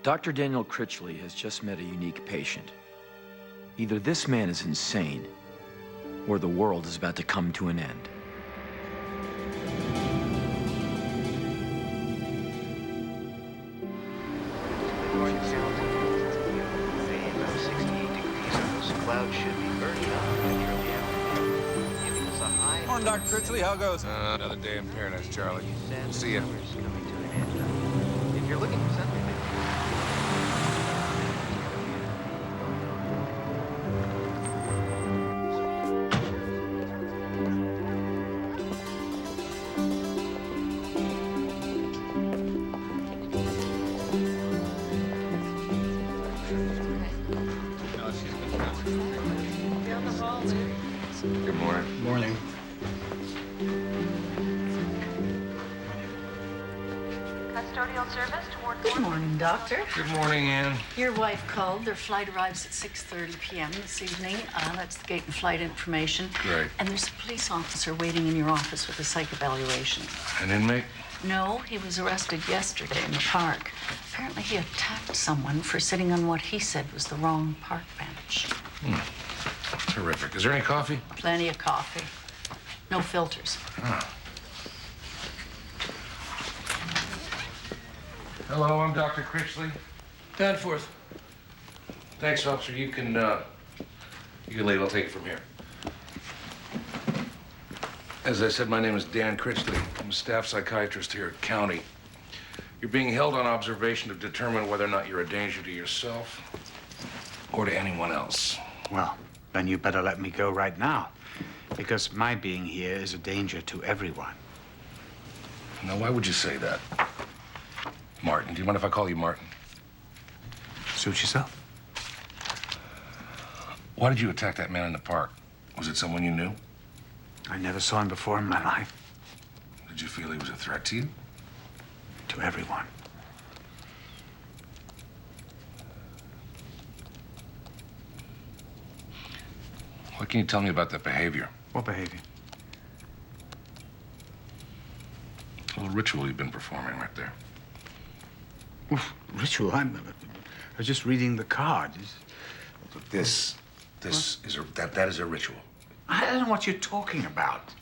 Dr. Daniel Critchley has just met a unique patient. Either this man is insane, or the world is about to come to an end. Clouds should be burning up in early afternoon, giving us a high. Come on, Dr. Critchley, how goes? Another day in paradise, Charlie. We'll see ya. Coming to an end. If you're looking for something. Good morning. Morning. Custodial service toward Good morning, Doctor. Good morning, Ann. Your wife called. Their flight arrives at 6:30 p.m. this evening. That's the gate and flight information. Great. And there's a police officer waiting in your office with a psych evaluation. An inmate? No, he was arrested yesterday in the park. Apparently he attacked someone for sitting on what he said was the wrong park bench. Terrific. Is there any coffee? Plenty of coffee. No filters. Hello, I'm Dr. Critchley. Danforth. Thanks, officer. You can leave. I'll take it from here. As I said, my name is Dan Critchley. I'm a staff psychiatrist here at County. You're being held on observation to determine whether or not you're a danger to yourself or to anyone else. Well, then you better let me go right now, because my being here is a danger to everyone. Now, why would you say that? Martin, do you mind if I call you Martin? Suit yourself. Why did you attack that man in the park? Was it someone you knew? I never saw him before in my life. Did you feel he was a threat to you? To everyone. What can you tell me about that behavior? What behavior? A little ritual you've been performing right there. Oof, ritual? I was just reading the card. This is that is a ritual. I don't know what you're talking about.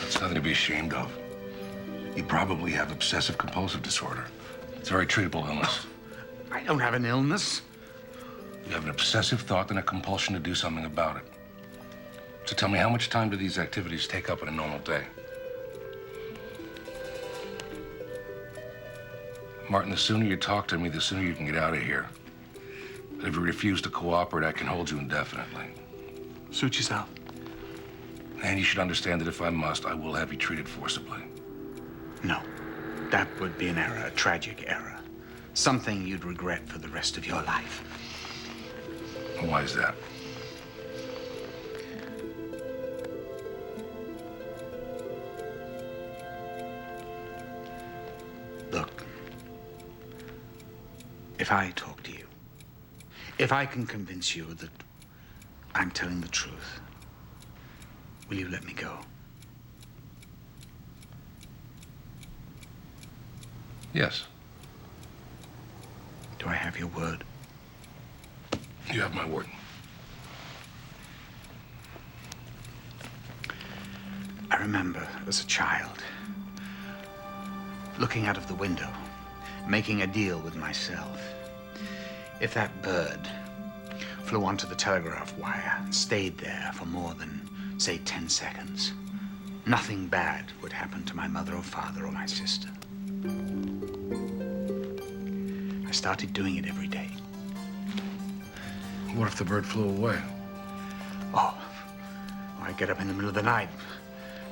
It's nothing to be ashamed of. You probably have obsessive compulsive disorder. It's a very treatable illness. I don't have an illness. You have an obsessive thought and a compulsion to do something about it. So tell me, how much time do these activities take up in a normal day? Martin, the sooner you talk to me, the sooner you can get out of here. If you refuse to cooperate, I can hold you indefinitely. Suit yourself. And you should understand that if I must, I will have you treated forcibly. No, that would be an error, a tragic error. Something you'd regret for the rest of your life. Why is that? Look, if I talk to you, if I can convince you that I'm telling the truth, will you let me go? Yes. Do I have your word? You have my word. I remember as a child looking out of the window, making a deal with myself. If that bird flew onto the telegraph wire and stayed there for more than, say, 10 seconds, nothing bad would happen to my mother or father or my sister. I started doing it every day. What if the bird flew away? Oh, I'd get up in the middle of the night,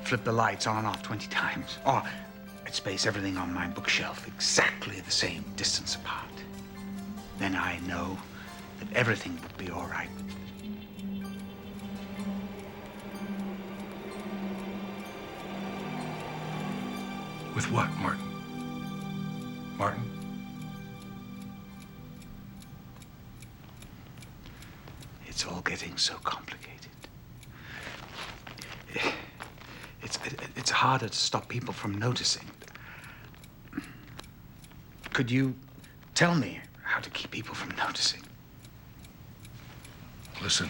flip the lights on and off 20 times. Or I'd space everything on my bookshelf exactly the same distance apart. Then I know that everything would be all right. With what, Martin? Martin? It's all getting so complicated. It's harder to stop people from noticing. Could you tell me how to keep people from noticing? Listen,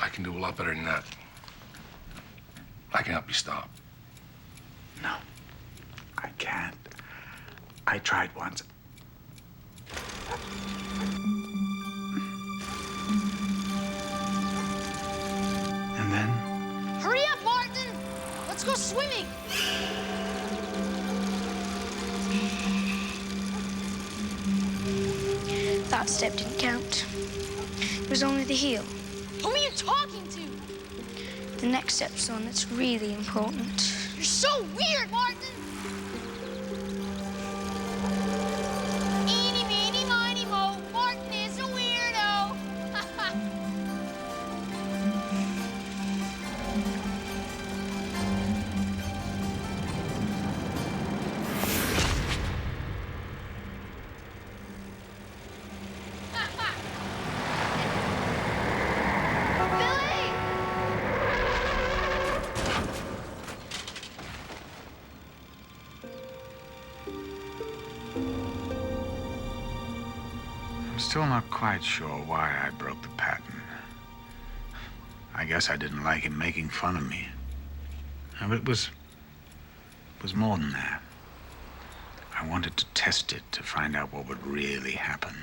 I can do a lot better than that. I can help you stop. No, I can't. I tried once. And then? Hurry up, Martin! Let's go swimming! That step didn't count. It was only the heel. Who are you talking to? The next step's the one that's really important. You're so weird, Martin! Eeny, meeny, miny, mo. Martin is a weirdo! Billy! I'm still not quite sure why I broke the pattern. I guess I didn't like him making fun of me. But it was more than that. I wanted to test it to find out what would really happen.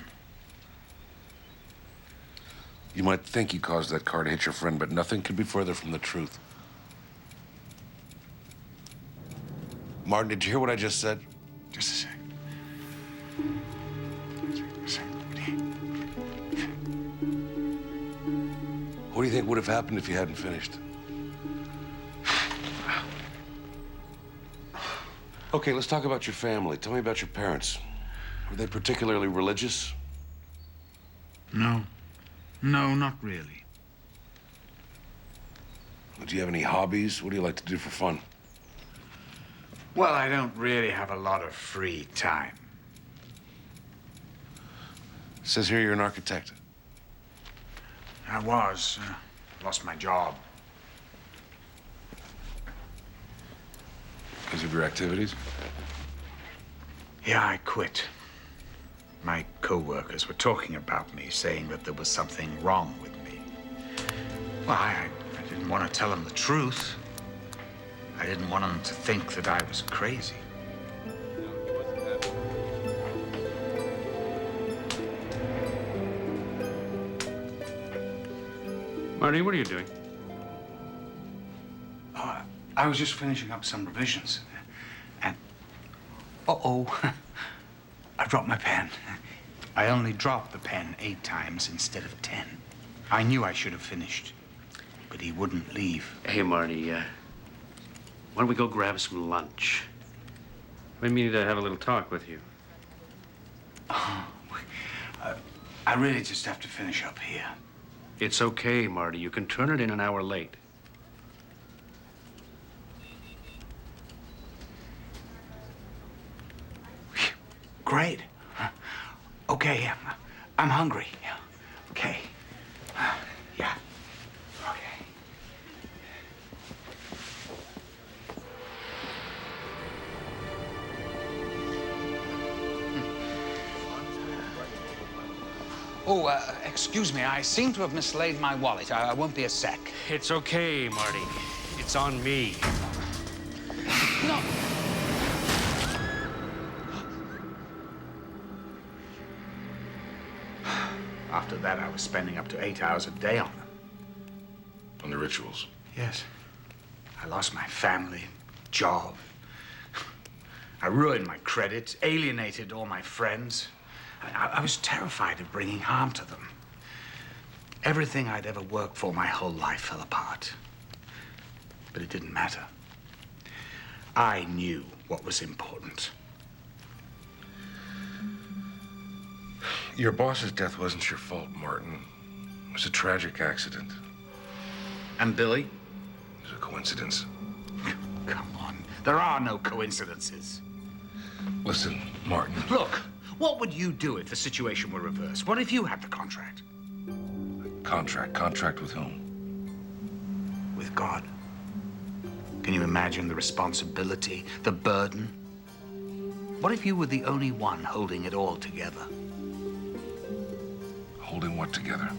You might think you caused that car to hit your friend, but nothing could be further from the truth. Martin, did you hear what I just said? Just a sec. What do you think would have happened if you hadn't finished? Okay, let's talk about your family. Tell me about your parents. Were they particularly religious? No. No, not really. Do you have any hobbies? What do you like to do for fun? Well, I don't really have a lot of free time. It says here you're an architect. I was. Lost my job. Because of your activities? Yeah, I quit. My co-workers were talking about me, saying that there was something wrong with me. Well, I didn't want to tell them the truth. I didn't want them to think that I was crazy. Marty, what are you doing? I was just finishing up some revisions. And... uh-oh. I dropped my pen. I only dropped the pen 8 times instead of 10. I knew I should have finished, but he wouldn't leave. Hey, Marty, why don't we go grab some lunch? We need to have a little talk with you. I really just have to finish up here. It's okay, Marty. You can turn it in an hour late. Great. Okay, I'm hungry. Okay. Yeah. Okay. Oh, excuse me. I seem to have mislaid my wallet. I won't be a sec. It's okay, Marty. It's on me. No. After that, I was spending up to 8 hours a day on them. On the rituals? Yes. I lost my family, job. I ruined my credit, alienated all my friends. I was terrified of bringing harm to them. Everything I'd ever worked for my whole life fell apart. But it didn't matter. I knew what was important. Your boss's death wasn't your fault, Martin. It was a tragic accident. And Billy? It was a coincidence. Come on. There are no coincidences. Listen, Martin. Look, what would you do if the situation were reversed? What if you had the contract? Contract? Contract with whom? With God. Can you imagine the responsibility, the burden? What if you were the only one holding it all together? Holding what together?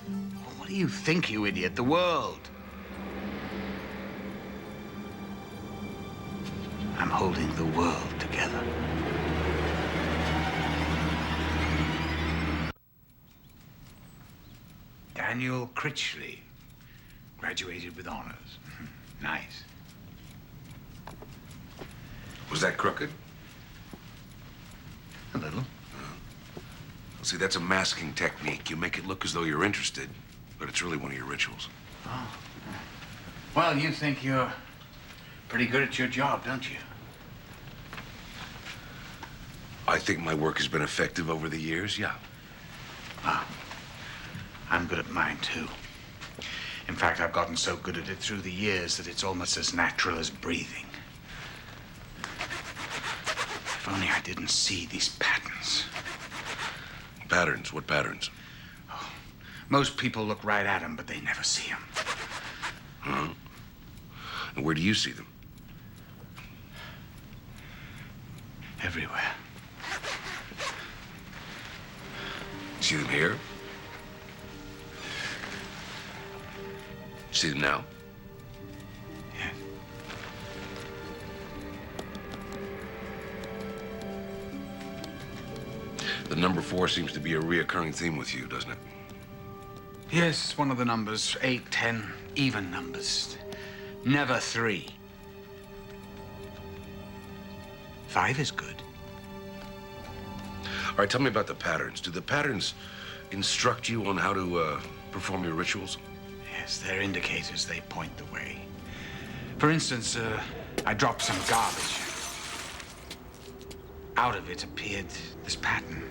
What do you think, you idiot? The world. I'm holding the world together. Daniel Critchley. Graduated with honors. Nice. Was that crooked? A little. See, that's a masking technique. You make it look as though you're interested, but it's really one of your rituals. Oh. Well, you think you're pretty good at your job, don't you? I think my work has been effective over the years, yeah. Ah, I'm good at mine, too. In fact, I've gotten so good at it through the years that it's almost as natural as breathing. If only I didn't see these patterns. Patterns? What patterns? Oh, most people look right at them, but they never see them. Huh? And where do you see them? Everywhere. See them here? See them now? Yes. The number 4 seems to be a reoccurring theme with you, doesn't it? Yes, it's one of the numbers. 8, 10, even numbers. Never 3. 5 is good. All right, tell me about the patterns. Do the patterns instruct you on how to perform your rituals? Yes, they're indicators. They point the way. For instance, I dropped some garbage. Out of it appeared this pattern.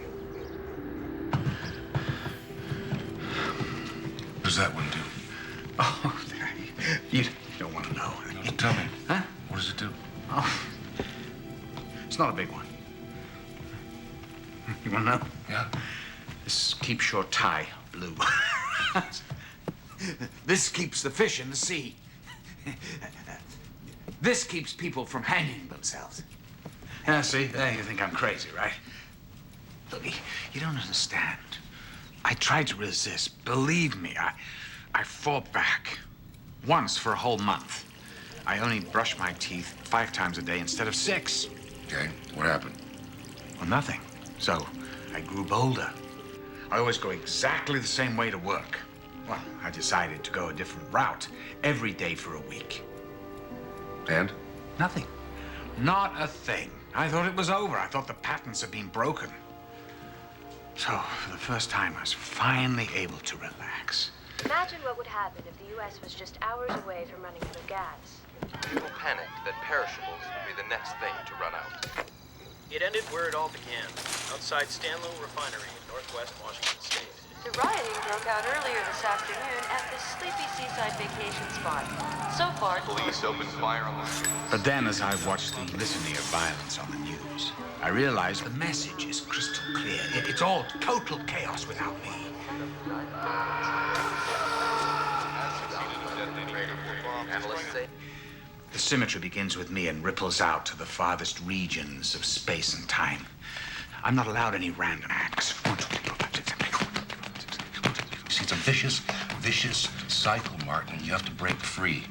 What does that one do? Oh, you don't want to know. No, tell me. Huh? What does it do? Oh, it's not a big one. You want to know? Yeah? This keeps your tie blue. This keeps the fish in the sea. This keeps people from hanging themselves. Yeah, see? There you think I'm crazy, right? Look, you don't understand. I tried to resist. Believe me, I fought back. Once for a whole month. I only brushed my teeth 5 times a day instead of 6. Okay, what happened? Well, nothing. So I grew bolder. I always go exactly the same way to work. Well, I decided to go a different route every day for a week. And? Nothing. Not a thing. I thought it was over. I thought the patterns had been broken. So, for the first time, I was finally able to relax. Imagine what would happen if the U.S. was just hours away from running out of gas. People panicked that perishables would be the next thing to run out. It ended where it all began, outside Stanlow Refinery in northwest Washington State. The rioting broke out earlier this afternoon at this sleepy seaside vacation spot. So far, Police opened fire on the streets. But then, as I watched the litany of violence on the news, I realized the message is crystal clear. It's all total chaos without me. Analysts say The symmetry begins with me and ripples out to the farthest regions of space and time. I'm not allowed any random acts. See, it's a vicious cycle, Martin. You have to break free.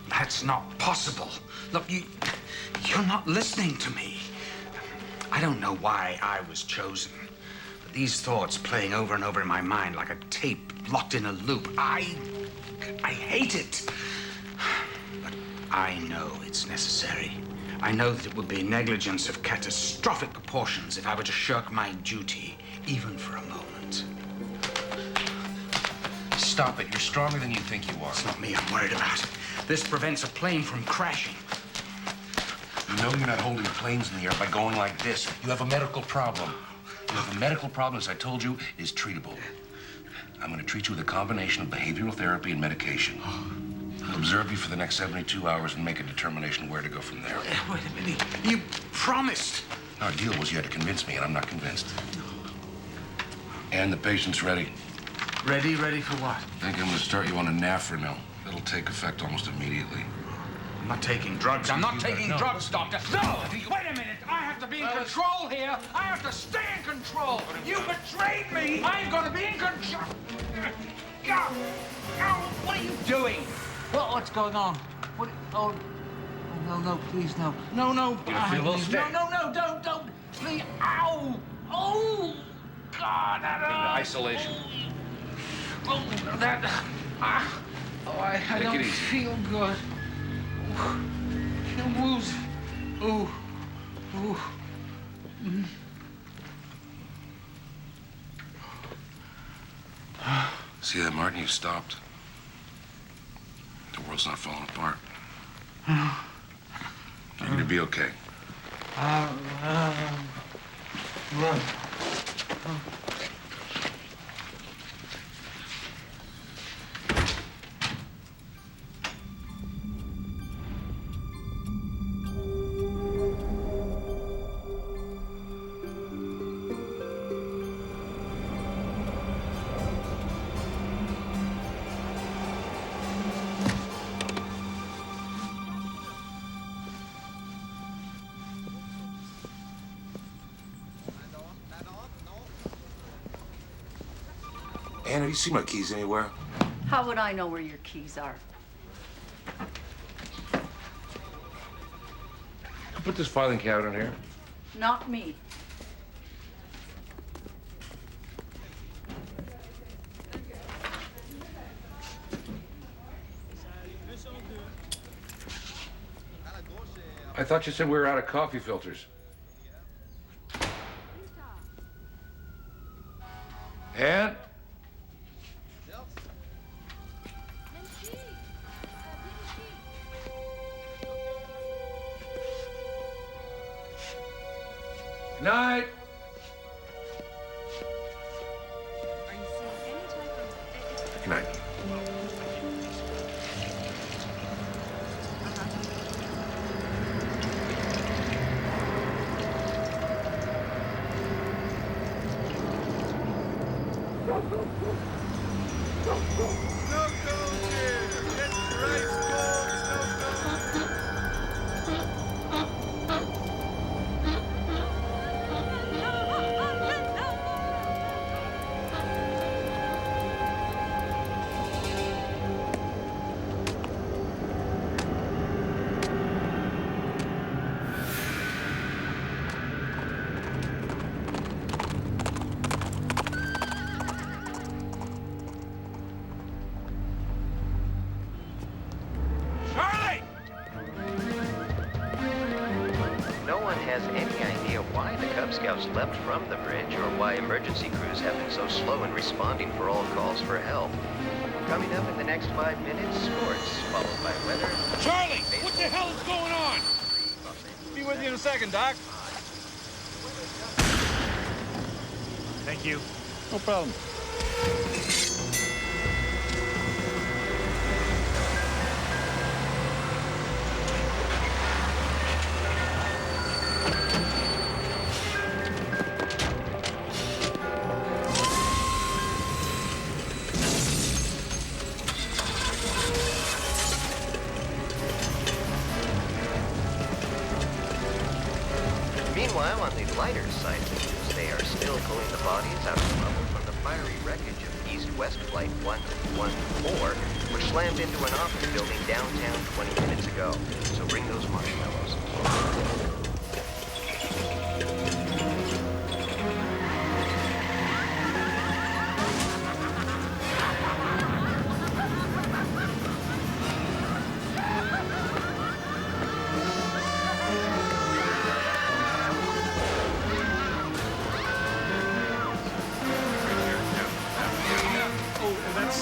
That's not possible. Look, you're not listening to me. I don't know why I was chosen, but these thoughts playing over and over in my mind like a tape locked in a loop. I hate it. But I know it's necessary. I know that it would be negligence of catastrophic proportions if I were to shirk my duty, even for a moment. Stop it. You're stronger than you think you are. It's not me I'm worried about. This prevents a plane from crashing. You know you're not holding planes in the air by going like this. You have a medical problem. You have a medical problem, as I told you, is treatable. I'm going to treat you with a combination of behavioral therapy and medication. I'll observe you for the next 72 hours and make a determination where to go from there. Wait a minute. You promised. Our deal was you had to convince me, and I'm not convinced. And the patient's ready. Ready? Ready for what? I think I'm going to start you on a Nafranil. It'll take effect almost immediately. I'm not taking drugs. I'm not taking drugs, Doctor. No! Wait a minute! I have to be in control here! I have to stay in control! You betrayed me! I'm gonna be in control! What are you doing? What's going on? What? Oh, no, please, no. No. You feel a little steady? No, don't. Please, ow! Oh, God, that Into isolation. Oh, that... I don't feel good. It moves. Ooh. See that, Martin? You stopped. The world's not falling apart. You're gonna be okay. Run. Ann, have you seen my keys anywhere? How would I know where your keys are? Put this filing cabinet here. Not me. I thought you said we were out of coffee filters. Ann? Good night. Good night. No one has any idea why the Cub Scouts leapt from the bridge or why emergency crews have been so slow in responding for all calls for help. Coming up in the next 5 minutes, sports, followed by weather. Charlie, what the hell is going on? Be with you in a second, Doc. Thank you. No problem. Meanwhile, on the lighter side of things, they are still pulling the bodies out of rubble from the fiery wreckage of East-West Flight 114, which slammed into an office building downtown 20 minutes ago. So bring those marshmallows.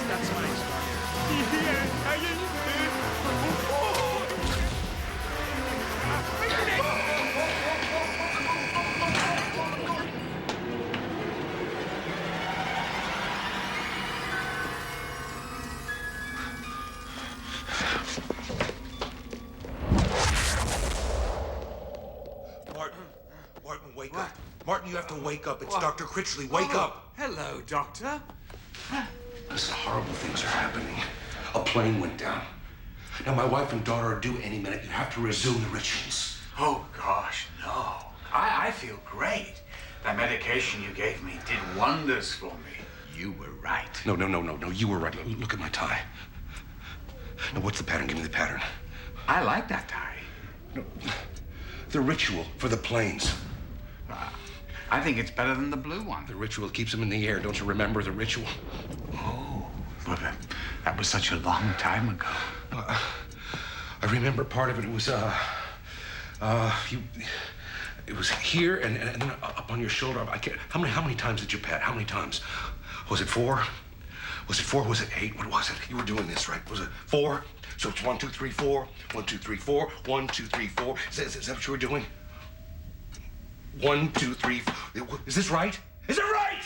That's nice. Martin, wake up. Martin, you have to wake up. It's Dr. Critchley. Wake up. Hello, Doctor. Listen, horrible things are happening. A plane went down. Now, my wife and daughter are due any minute. You have to resume the rituals. Oh, gosh, no. I feel great. That medication you gave me did wonders for me. You were right. No. You were right. Look at my tie. Now, what's the pattern? Give me the pattern. I like that tie. No, the ritual for the planes. I think it's better than the blue one. The ritual keeps them in the air. Don't you remember the ritual? Oh, but that was such a long time ago. I remember part of it. It was, it was here and then up on your shoulder. I can't. How many times did you pat? How many times? Was it 4? Was it 4? Was it 8? What was it? You were doing this, right? Was it 4? So it's 1, 2, 3, 4. 1, 2, 3, 4. 1, 2, 3, 4. Is that what you were doing? 1, 2, 3, 4. Is this right? Is it right?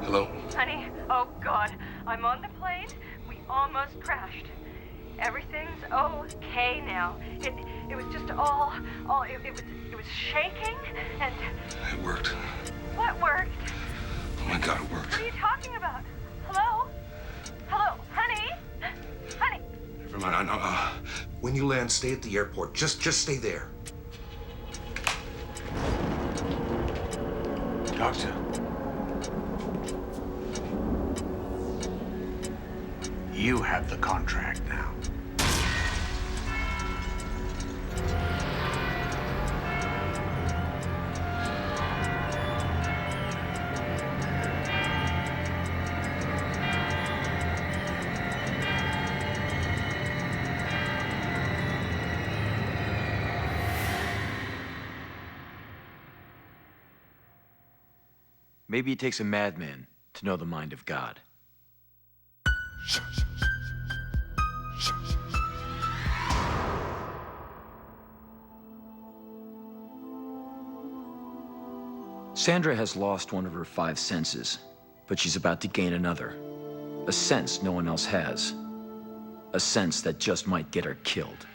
Hello? Honey, oh God, I'm on the plane. We almost crashed. Everything's okay now. It was just all it was shaking and... It worked. What worked? Oh my God, it worked. What are you talking about? Hello? Hello, honey? Honey? Never mind. When you land, stay at the airport. Just stay there. Doctor. You have the contract now. Maybe it takes a madman to know the mind of God. Sandra has lost one of her 5 senses, but she's about to gain another. A sense no one else has. A sense that just might get her killed.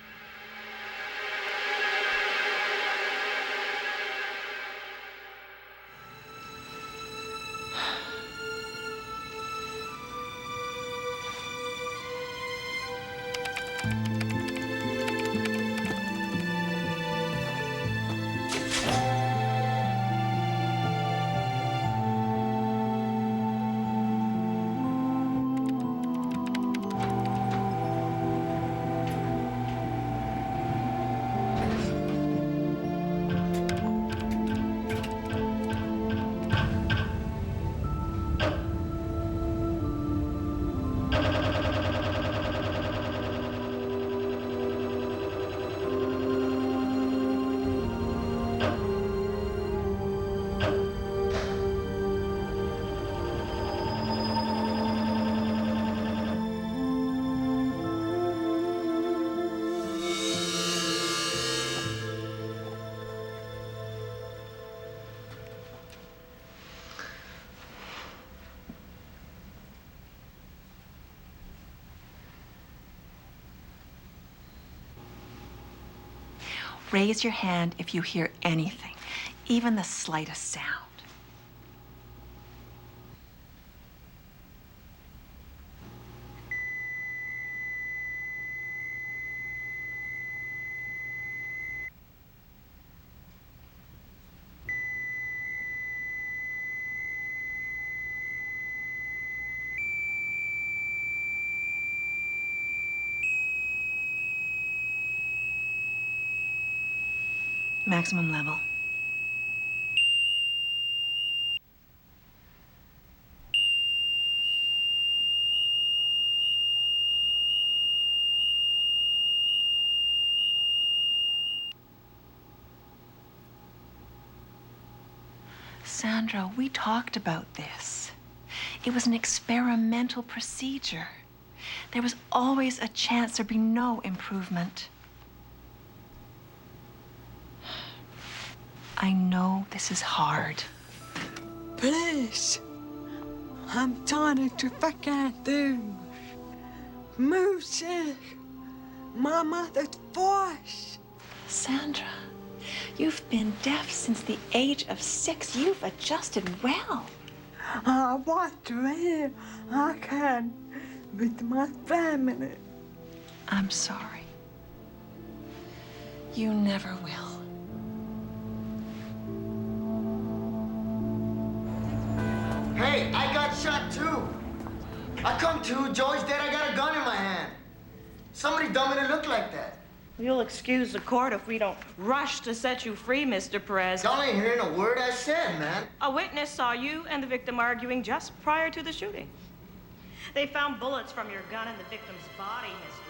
Raise your hand if you hear anything, even the slightest sound. Maximum level. Sandra, we talked about this. It was an experimental procedure. There was always a chance there'd be no improvement. I know this is hard. Please. I'm trying to fucking do. Move sick. My mother's voice. Sandra, you've been deaf since the age of 6. You've adjusted well. I want to hear. I can with my family. I'm sorry. You never will. Hey, I got shot too. I come to, George dead, I got a gun in my hand. Somebody dumb me to look like that. You'll excuse the court if we don't rush to set you free, Mr. Perez. Y'all ain't hearing a word I said, man. A witness saw you and the victim arguing just prior to the shooting. They found bullets from your gun in the victim's body, Mr.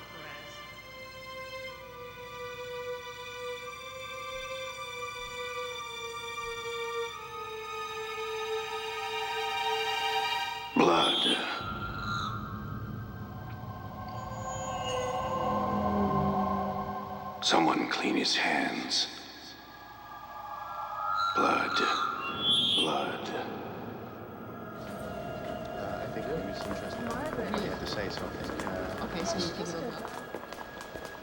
Perez. Blood. Someone clean his hands. Blood. Blood. I think it would be interesting. You have to say something. Okay, so you give it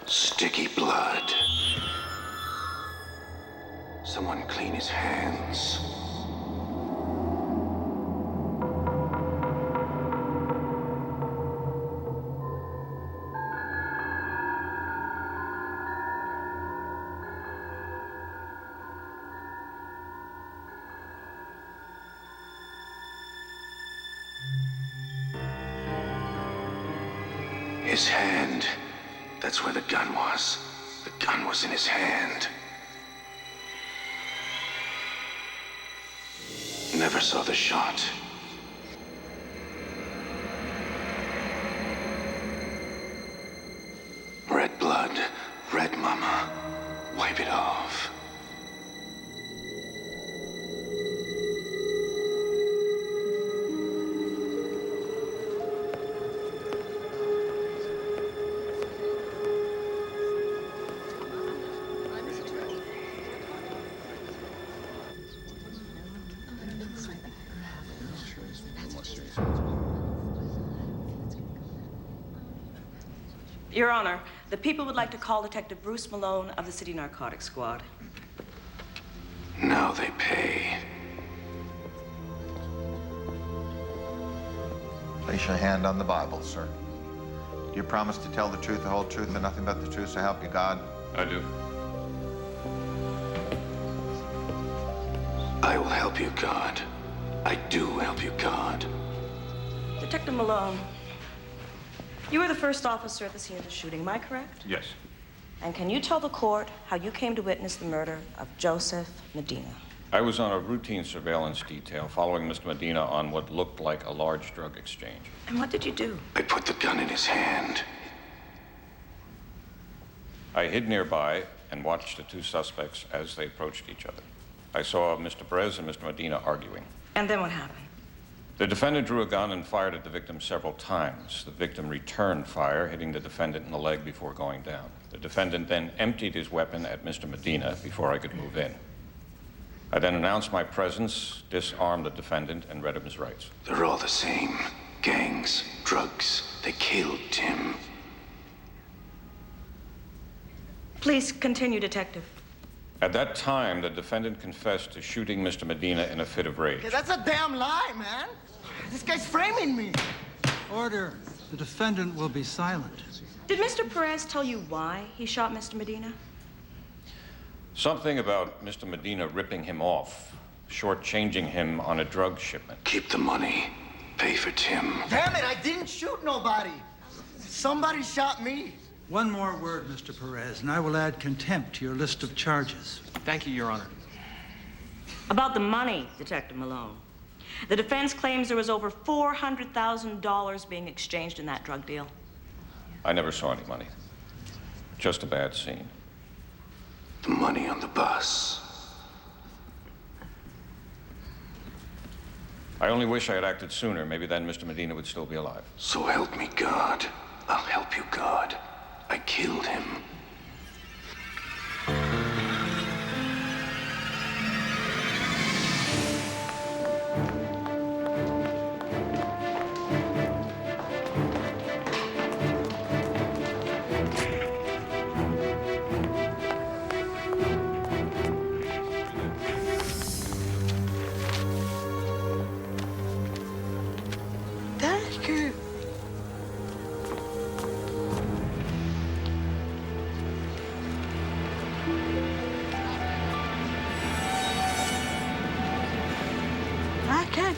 a Sticky blood. Someone clean his hands. His hand. That's where the gun was. The gun was in his hand. Never saw the shot. Red blood. Red mama. Wipe it off. Your Honor, the people would like to call Detective Bruce Malone of the City Narcotics Squad. Now they pay. Place your hand on the Bible, sir. Do you promise to tell the truth, the whole truth, and nothing but the truth, so help you God? I do. I will help you, God. I do help you, God. Detective Malone, you were the first officer at the scene of the shooting, am I correct? Yes. And can you tell the court how you came to witness the murder of Joseph Medina? I was on a routine surveillance detail following Mr. Medina on what looked like a large drug exchange. And what did you do? I put the gun in his hand. I hid nearby and watched the two suspects as they approached each other. I saw Mr. Perez and Mr. Medina arguing. And then what happened? The defendant drew a gun and fired at the victim several times. The victim returned fire, hitting the defendant in the leg before going down. The defendant then emptied his weapon at Mr. Medina before I could move in. I then announced my presence, disarmed the defendant, and read him his rights. They're all the same. Gangs, drugs. They killed Tim. Please continue, Detective. At that time, the defendant confessed to shooting Mr. Medina in a fit of rage. Okay, that's a damn lie, man. This guy's framing me. Order. The defendant will be silent. Did Mr. Perez tell you why he shot Mr. Medina? Something about Mr. Medina ripping him off, shortchanging him on a drug shipment. Keep the money. Pay for Tim. Damn it, I didn't shoot nobody. Somebody shot me. One more word, Mr. Perez, and I will add contempt to your list of charges. Thank you, Your Honor. About the money, Detective Malone. The defense claims there was over $400,000 being exchanged in that drug deal. I never saw any money. Just a bad scene. The money on the bus. I only wish I had acted sooner. Maybe then Mr. Medina would still be alive. So help me, God. I'll help you, God. I killed him.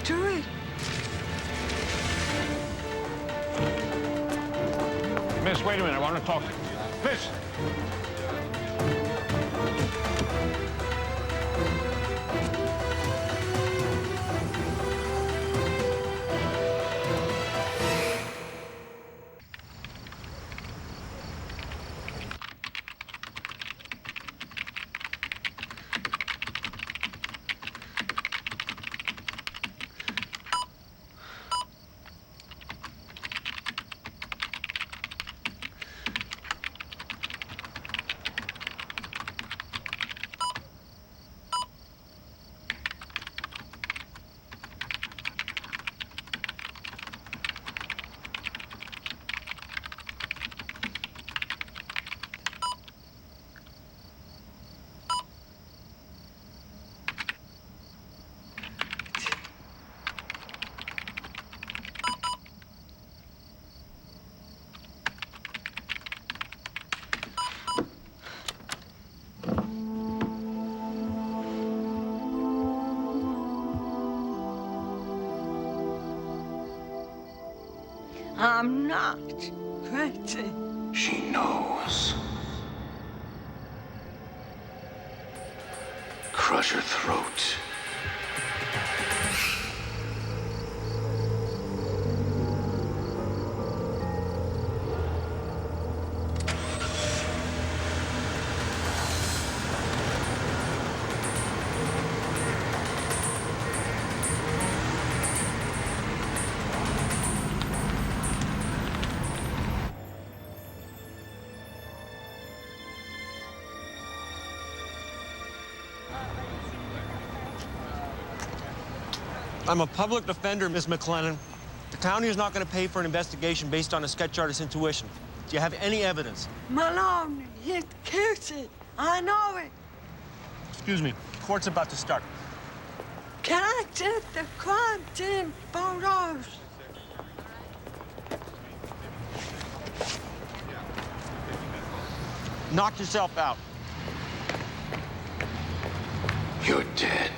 do it. Miss, wait a minute. I want to talk to you. Miss! I'm not crazy. She knows. Crush her throat. I'm a public defender, Miss McLennan. The county is not going to pay for an investigation based on a sketch artist's intuition. Do you have any evidence? Malone, he's guilty. I know it. Excuse me. Court's about to start. Can I take the crime scene photos? Knock yourself out. You're dead.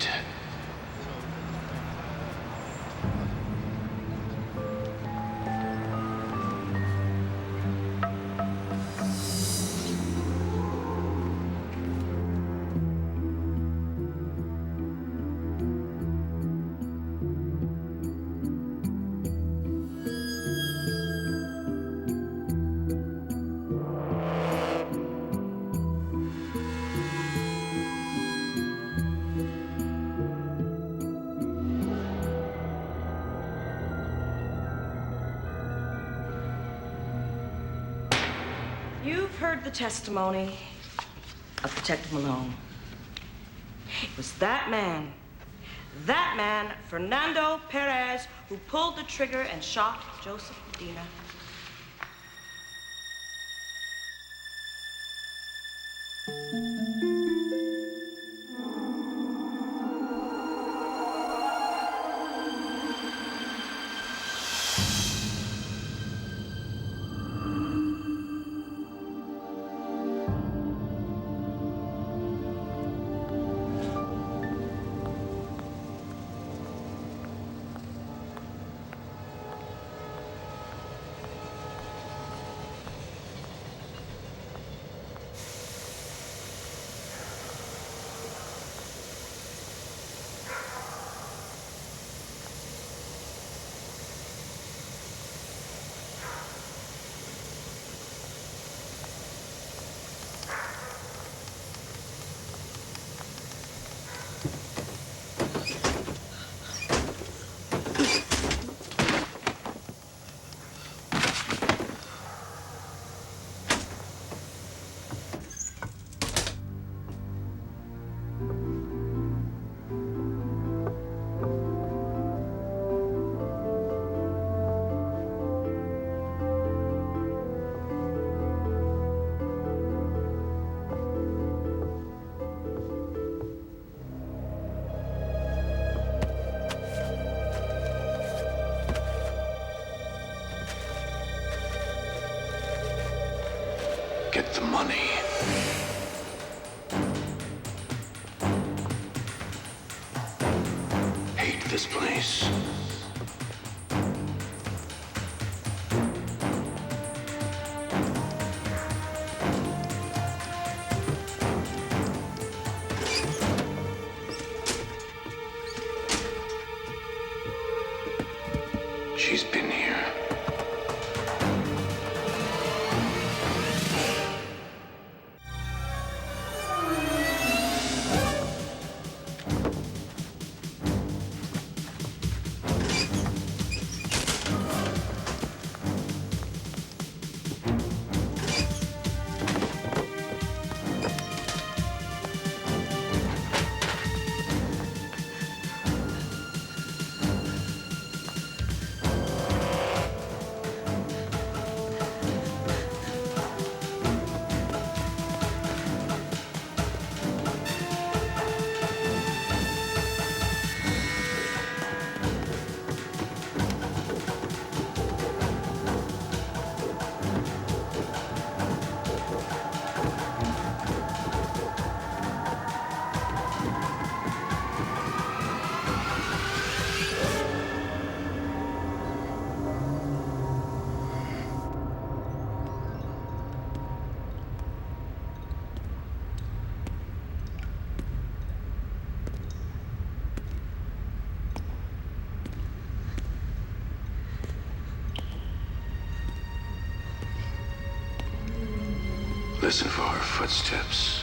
You've heard the testimony of Detective Malone. It was that man, Fernando Perez, who pulled the trigger and shot Joseph Medina. Get the money. Hate this place. She's been here. Listen for her footsteps.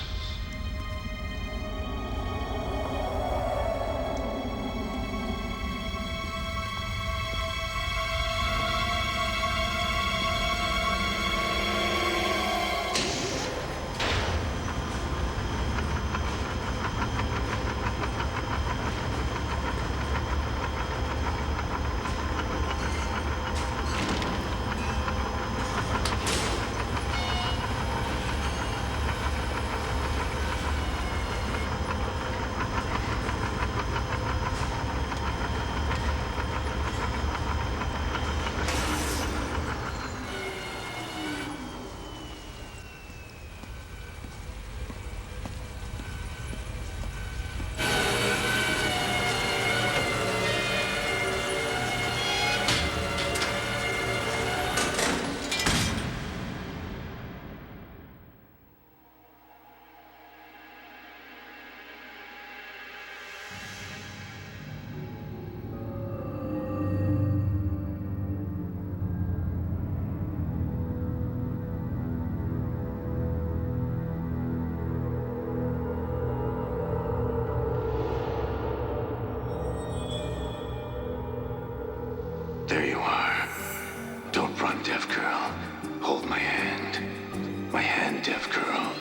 There you are. Don't run, deaf girl. Hold my hand. My hand, deaf girl.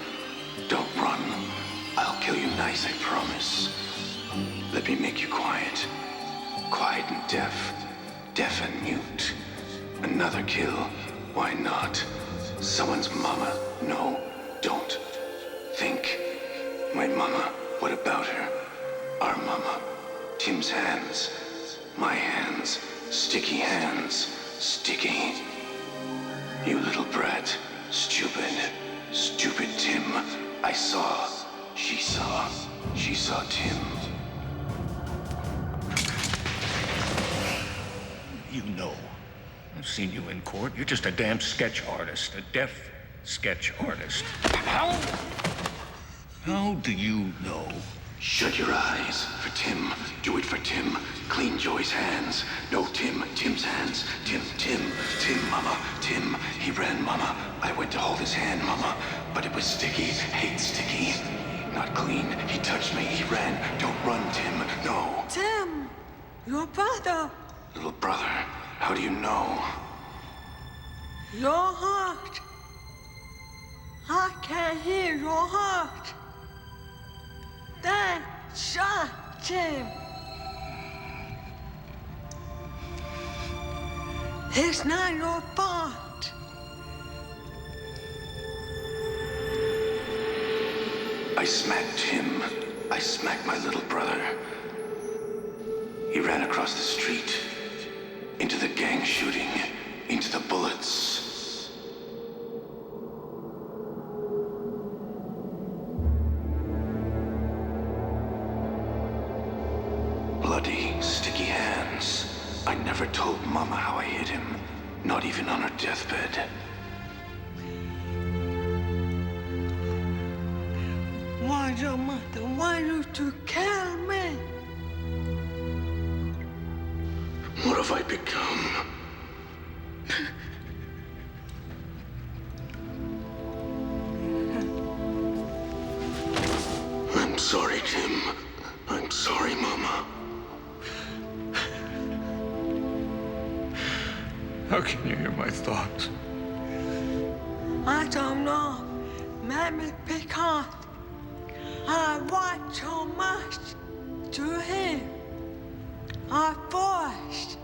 Don't run. I'll kill you nice, I promise. Let me make you quiet. Quiet and deaf. Deaf and mute. Another kill. Why not? Someone's mama. No, don't. Think. My mama. What about her? Our mama. Tim's hands. My hands. Sticky hands. Sticky. You little brat. Stupid. Stupid Tim. I saw. She saw. She saw Tim. You know. I've seen you in court. You're just a damn sketch artist. A deaf sketch artist. How do you know? Shut your eyes. For Tim. Do it for Tim. Clean Joy's hands. No, Tim. Tim's hands. Tim. Tim, Mama. Tim. He ran, Mama. I went to hold his hand, Mama. But it was sticky. Hate sticky. Not clean. He touched me. He ran. Don't run, Tim. No. Tim, your brother. Little brother. How do you know? Your heart. I can hear your heart. That shot Tim. It's not your fault. I smacked him. I smacked my little brother. He ran across the street. Into the gang shooting. Into the bullets. Bloody, sticky never told Mama how I hit him, not even on her deathbed. Why, your mother, why you to kill me? What have I become? I'm sorry, Tim. I'm sorry, Mama. How can you hear my thoughts? I don't know. Maybe because I watch so much to him. I forced.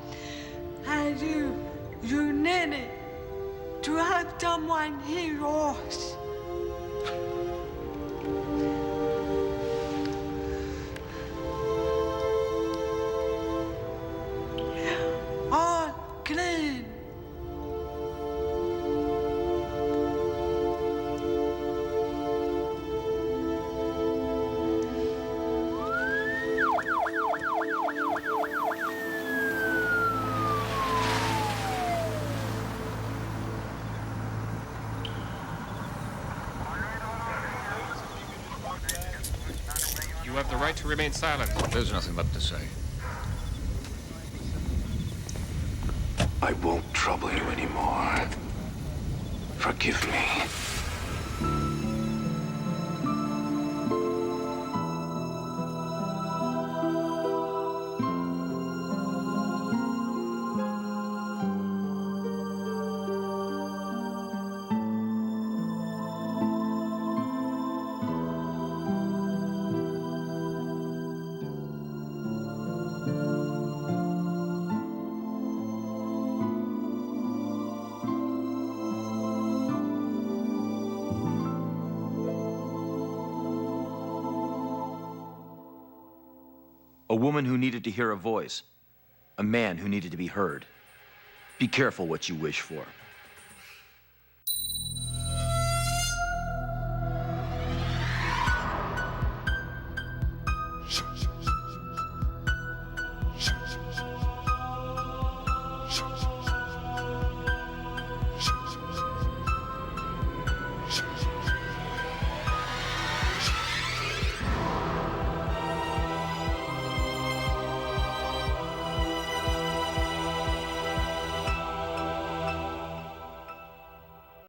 And you needed to have someone he lost. All clean. You have the right to remain silent. There's nothing left to say. I won't trouble you anymore. Forgive me. A woman who needed to hear a voice. A man who needed to be heard. Be careful what you wish for.